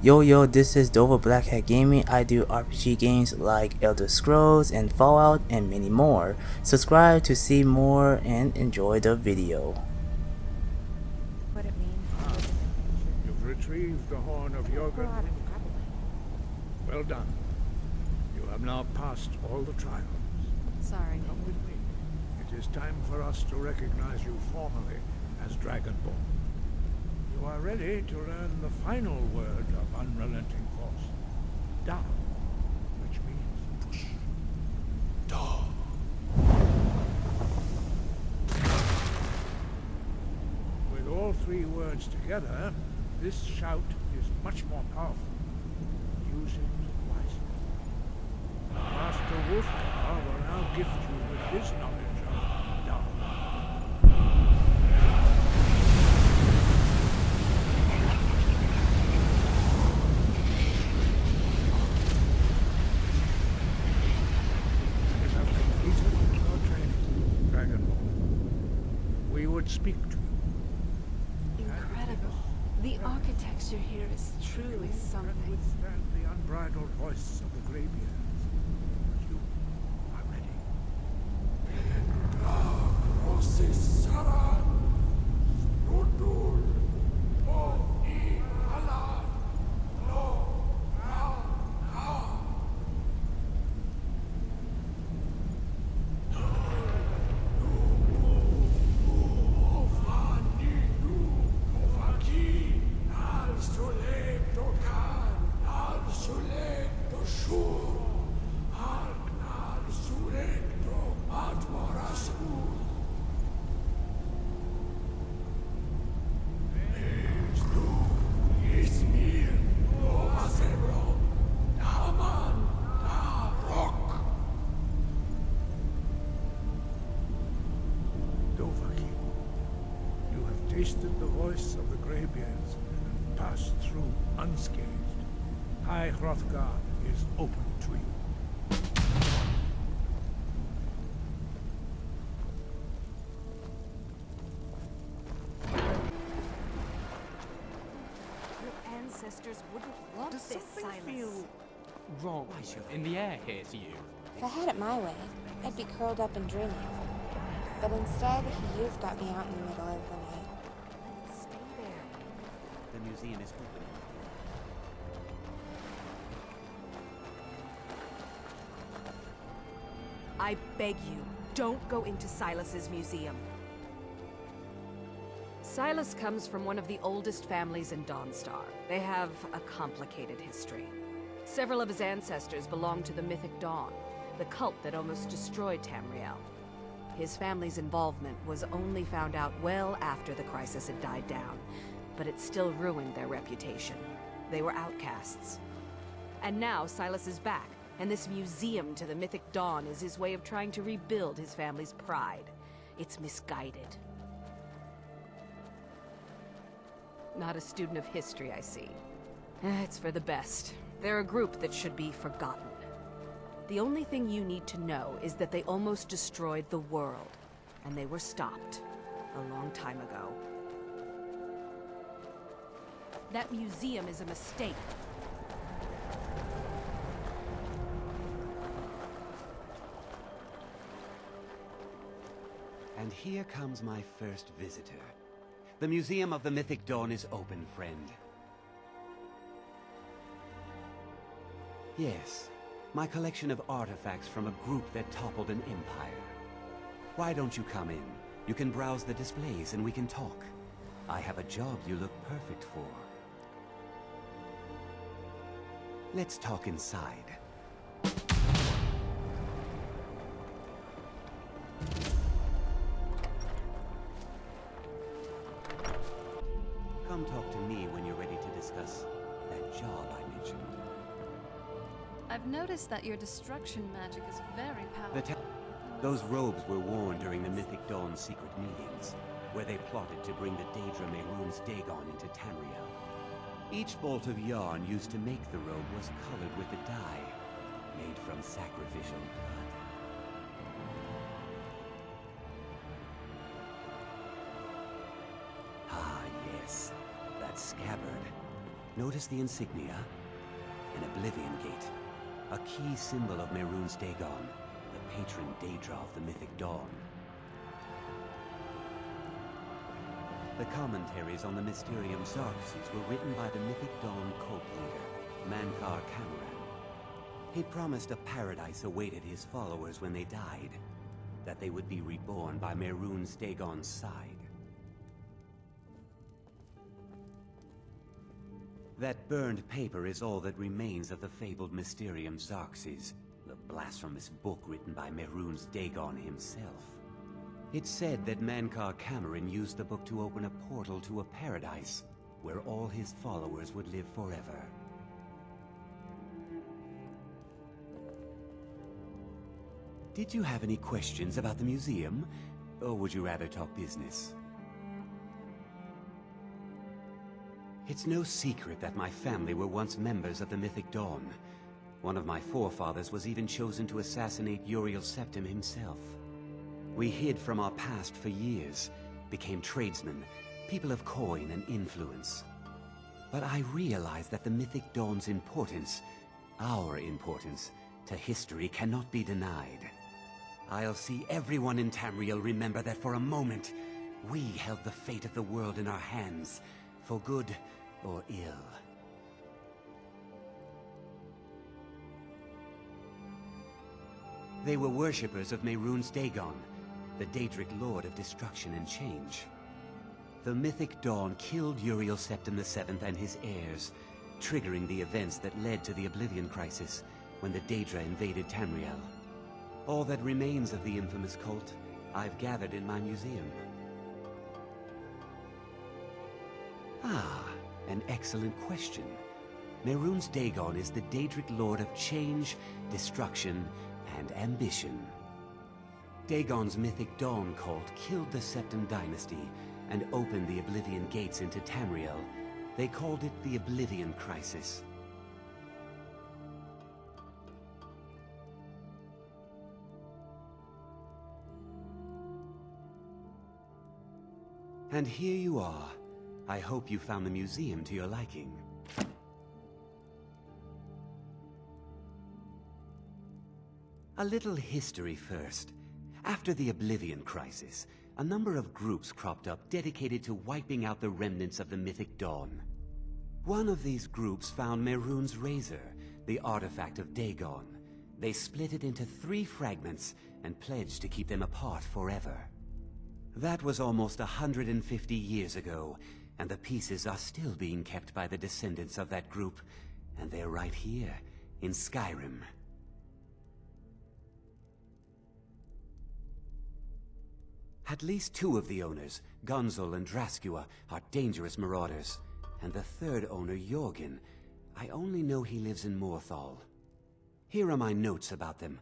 Yo, this is Dova Blackhat Gaming. I do RPG games like Elder Scrolls and Fallout and many more. Subscribe to see more and enjoy the video. What it means. You've retrieved the horn of Jorgen. Well done. You have now passed all the trials. Sorry. Come with me. It is time for us to recognize you formally as Dragonborn. You are ready to learn the final word of unrelenting force. Da, which means push. Da. With all three words together, this shout is much more powerful. Use it wisely. Master Wolfgar will now gift you with his knowledge of Da. You have completed your training, Dragonborn. We would speak to you. Incredible. The architecture here is truly Can something. withstand the unbridled voice of the Greybeards. But you are ready. Dova, you have tasted the voice of the Greybeards and passed through unscathed. High Hrothgar is open to you. Your ancestors wouldn't want Does this, something Silas. feel wrong in the air here to you? If I had it my way, I'd be curled up and dreaming. But instead, you've got me out in the middle of the night. Stay there. The museum is opening. I beg you, don't go into Silas's museum. Silas comes from one of the oldest families in Dawnstar. They have a complicated history. Several of his ancestors belonged to the mythic Dawn, the cult that almost destroyed Tamriel. His family's involvement was only found out well after the crisis had died down, but it still ruined their reputation. They were outcasts. And now Silas is back, and this museum to the mythic Dawn is his way of trying to rebuild his family's pride. It's misguided. Not a student of history, I see. It's for the best. They're a group that should be forgotten. The only thing you need to know is that they almost destroyed the world, and they were stopped a long time ago. That museum is a mistake. And here comes my first visitor. The Museum of the Mythic Dawn is open, friend. Yes, my collection of artifacts from a group that toppled an empire. Why don't you come in? You can browse the displays and we can talk. I have a job you look perfect for. Let's talk inside. Come talk to me when you're ready to discuss that job I mentioned. I've noticed that your destruction magic is very powerful. Those robes were worn during the Mythic Dawn's secret meetings, where they plotted to bring the Daedra Mehrunes Dagon into Tamriel. Each bolt of yarn used to make the robe was colored with a dye, made from sacrificial blood. Ah, yes. That scabbard. Notice the insignia? An Oblivion Gate. A key symbol of Mehrunes Dagon, the patron Daedra of the Mythic Dawn. The commentaries on the Mysterium Xarxes were written by the Mythic Dawn cult leader, Mankar Camoran. He promised a paradise awaited his followers when they died, that they would be reborn by Mehrunes Dagon's side. That burned paper is all that remains of the fabled Mysterium Xarxes, the blasphemous book written by Mehrunes Dagon himself. It's said that Mankar Camoran used the book to open a portal to a paradise, where all his followers would live forever. Did you have any questions about the museum, or would you rather talk business? It's no secret that my family were once members of the Mythic Dawn. One of my forefathers was even chosen to assassinate Uriel Septim himself. We hid from our past for years, became tradesmen, people of coin and influence. But I realized that the Mythic Dawn's importance, our importance, to history cannot be denied. I'll see everyone in Tamriel remember that for a moment, we held the fate of the world in our hands, for good or ill. They were worshippers of Mehrunes Dagon, the Daedric Lord of Destruction and Change. The Mythic Dawn killed Uriel Septim VII and his heirs, triggering the events that led to the Oblivion Crisis, when the Daedra invaded Tamriel. All that remains of the infamous cult, I've gathered in my museum. Ah, an excellent question. Mehrunes Dagon is the Daedric Lord of Change, Destruction, and Ambition. Dagon's Mythic Dawn cult killed the Septim Dynasty and opened the Oblivion Gates into Tamriel. They called it the Oblivion Crisis. And here you are. I hope you found the museum to your liking. A little history first. After the Oblivion Crisis, a number of groups cropped up dedicated to wiping out the remnants of the Mythic Dawn. One of these groups found Mehrunes' Razor, the artifact of Dagon. They split it into 3 fragments and pledged to keep them apart forever. That was almost 150 years ago, and the pieces are still being kept by the descendants of that group, and they're right here, in Skyrim. At least 2 of the owners, Gunzel and Draskua, are dangerous marauders, and the 3rd owner, Jorgen, I only know he lives in Morthal. Here are my notes about them.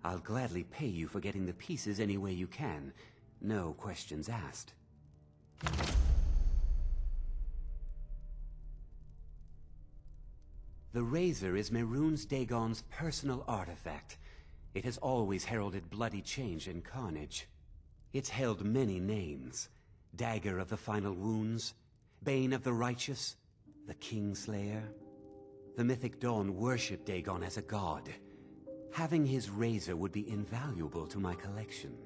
I'll gladly pay you for getting the pieces any way you can. No questions asked. The Razor is Mehrunes Dagon's personal artifact. It has always heralded bloody change and carnage. It's held many names. Dagger of the Final Wounds, Bane of the Righteous, the Kingslayer. The Mythic Dawn worshipped Dagon as a god. Having his razor would be invaluable to my collection.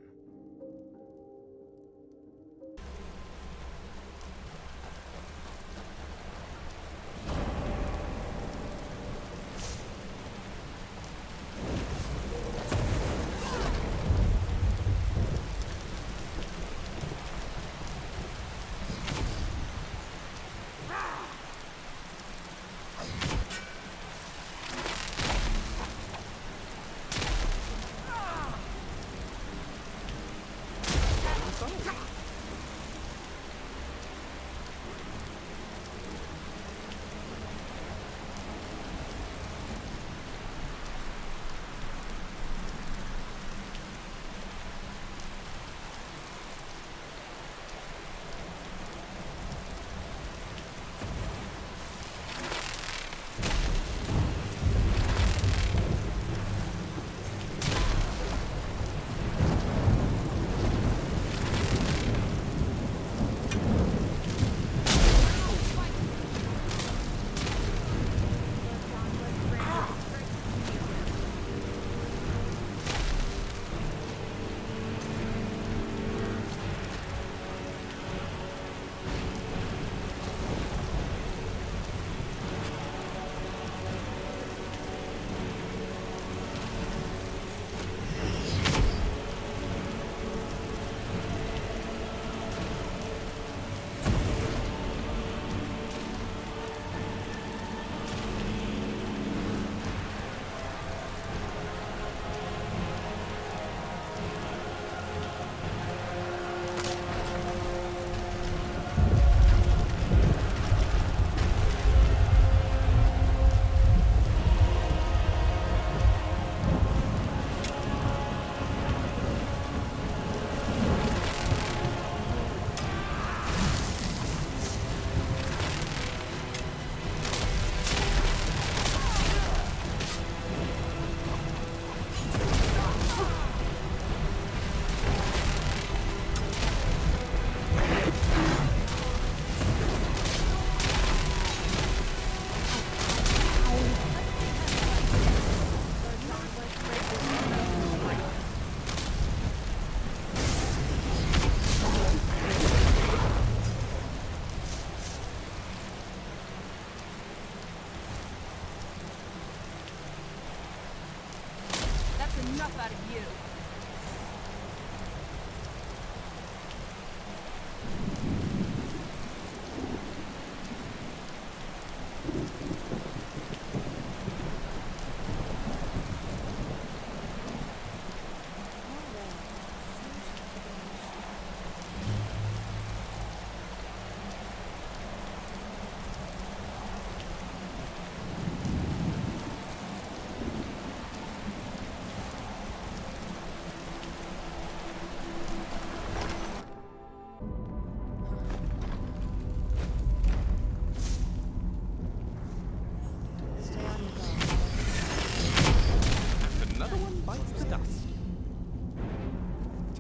enough out of you.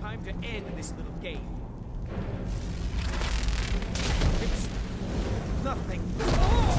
Time to end this little game. It's nothing. It's on.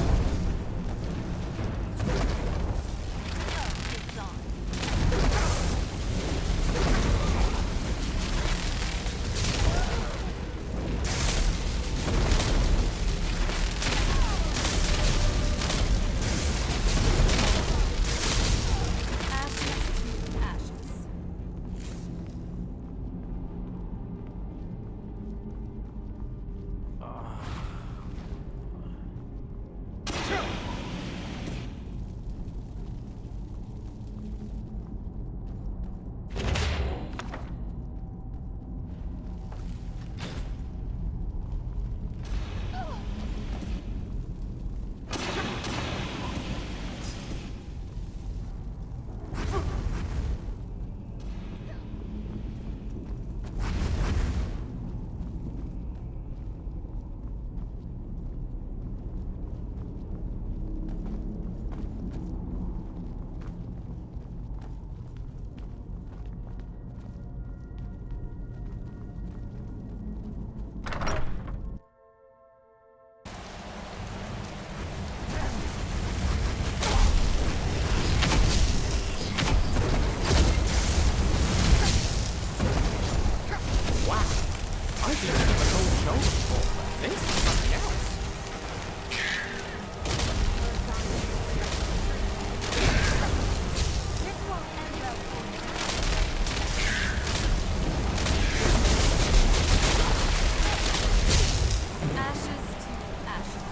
Ashes to ashes.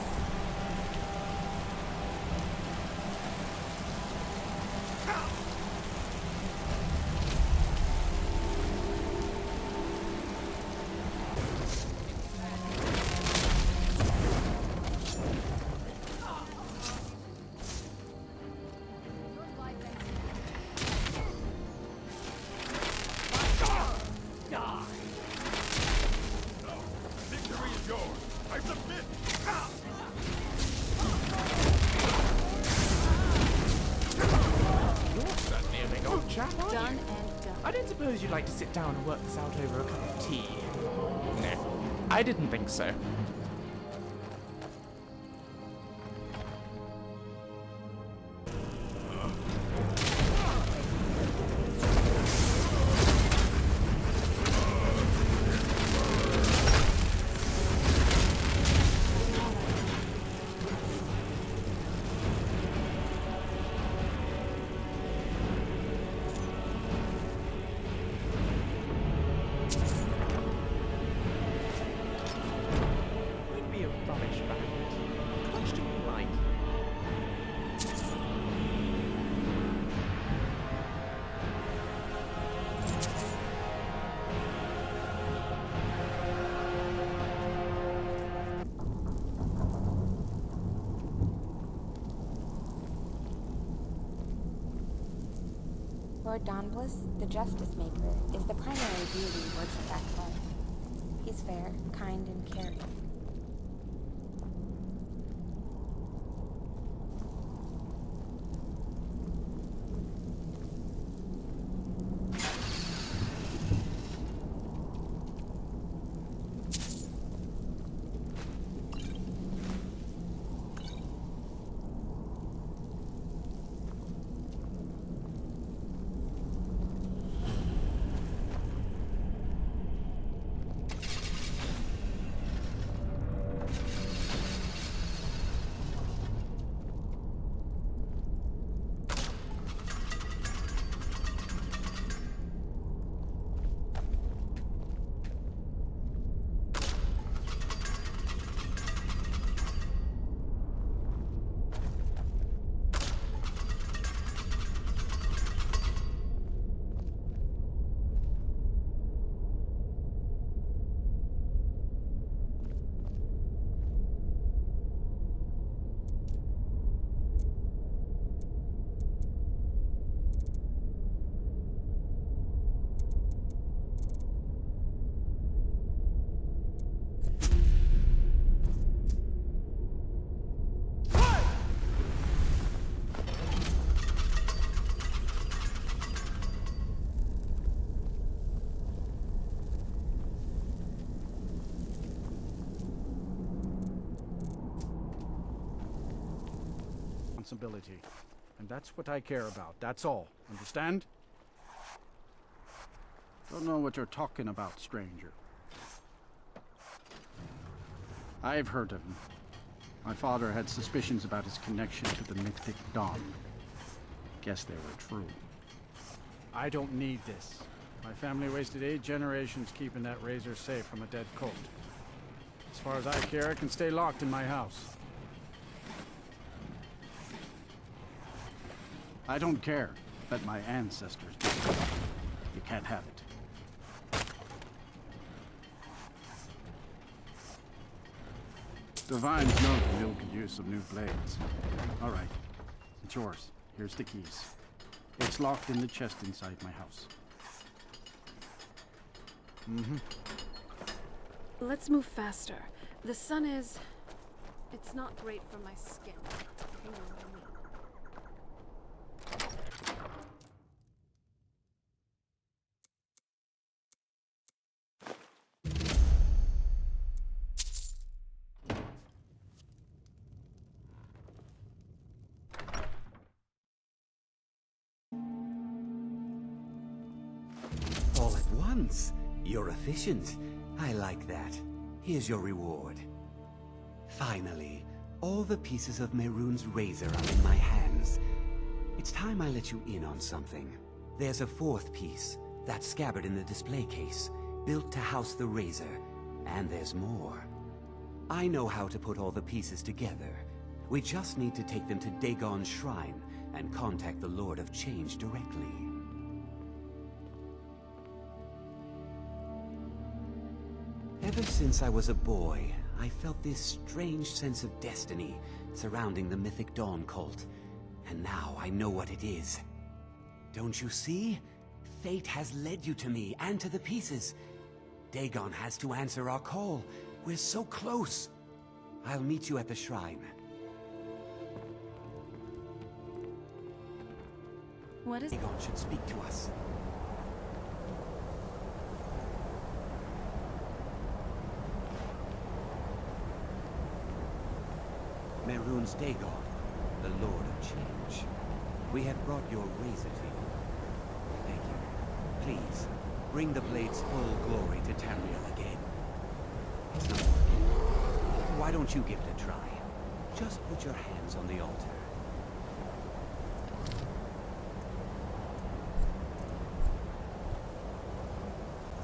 Done and done. I don't suppose you'd like to sit down and work this out over a cup of tea? No, I didn't think so. Lord Dawnbliss, the Justice Maker, is the primary deity who works at that club. He's fair, kind, and caring. responsibility. And that's what I care about, that's all. Understand? Don't know what you're talking about, stranger. I've heard of him. My father had suspicions about his connection to the Mythic Dawn. Guess they were true. I don't need this. My family wasted 8 generations keeping that razor safe from a dead cult. As far as I care, it can stay locked in my house. I don't care that my ancestors did. You can't have it. Divine's known to mill could use some new blades. All right, it's yours. Here's the keys. It's locked in the chest inside my house. Let's move faster. The sun is... It's not great for my skin. You know what I mean. All at once. You're efficient. I like that. Here's your reward. Finally, all the pieces of Mehrunes' razor are in my hands. It's time I let you in on something. There's a 4th piece, that scabbard in the display case, built to house the razor. And there's more. I know how to put all the pieces together. We just need to take them to Dagon's shrine and contact the Lord of Change directly. Ever since I was a boy, I felt this strange sense of destiny surrounding the Mythic Dawn cult. And now I know what it is. Don't you see? Fate has led you to me and to the pieces. Dagon has to answer our call. We're so close. I'll meet you at the shrine. What is... Dagon should speak to us. Mehrunes Dagon, the Lord of Change. We have brought your razor to you. Thank you. Please, bring the blade's full glory to Tamriel again. It's not working. Why don't you give it a try? Just put your hands on the altar.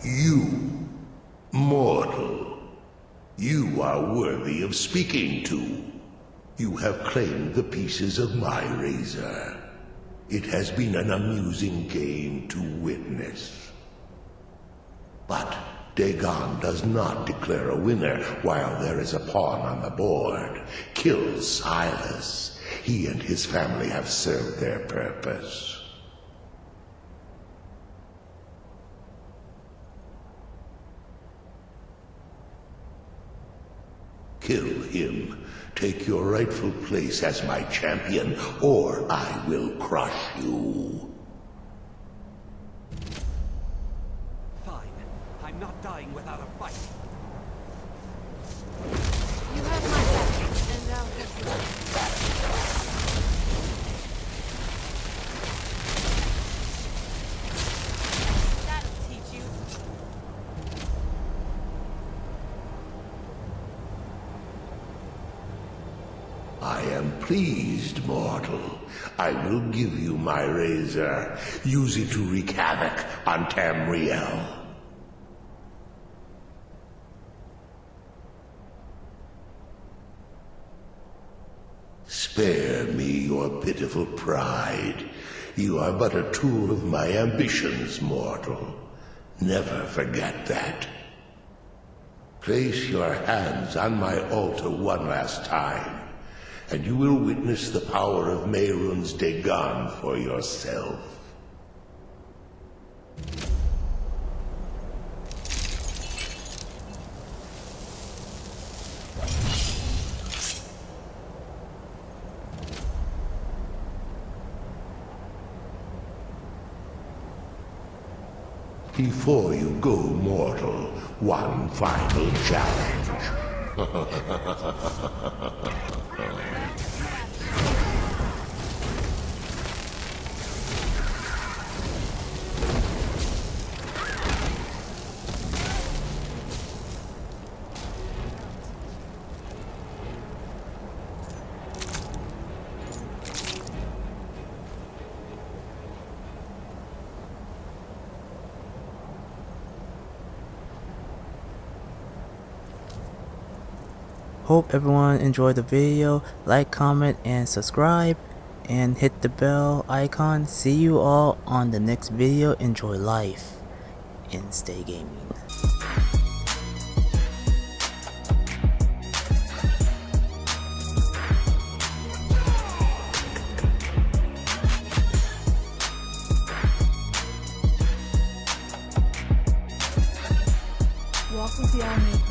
You, mortal, you are worthy of speaking to. You have claimed the pieces of my razor. It has been an amusing game to witness. But Dagon does not declare a winner while there is a pawn on the board. Kill Silas. He and his family have served their purpose. Kill him. Take your rightful place as my champion, or I will crush you. Fine. I'm not dying without a fight. You have my back, and now have yours. That'll teach you. I am pleased, mortal. I will give you my razor. Use it to wreak havoc on Tamriel. Spare me your pitiful pride. You are but a tool of my ambitions, mortal. Never forget that. Place your hands on my altar one last time, and you will witness the power of Mehrunes Dagon for yourself. Before you go, mortal, one final challenge. Hope everyone enjoyed the video. Like, comment, and subscribe. And hit the bell icon. See you all on the next video. Enjoy life and stay gaming. Walk with the All-Maker.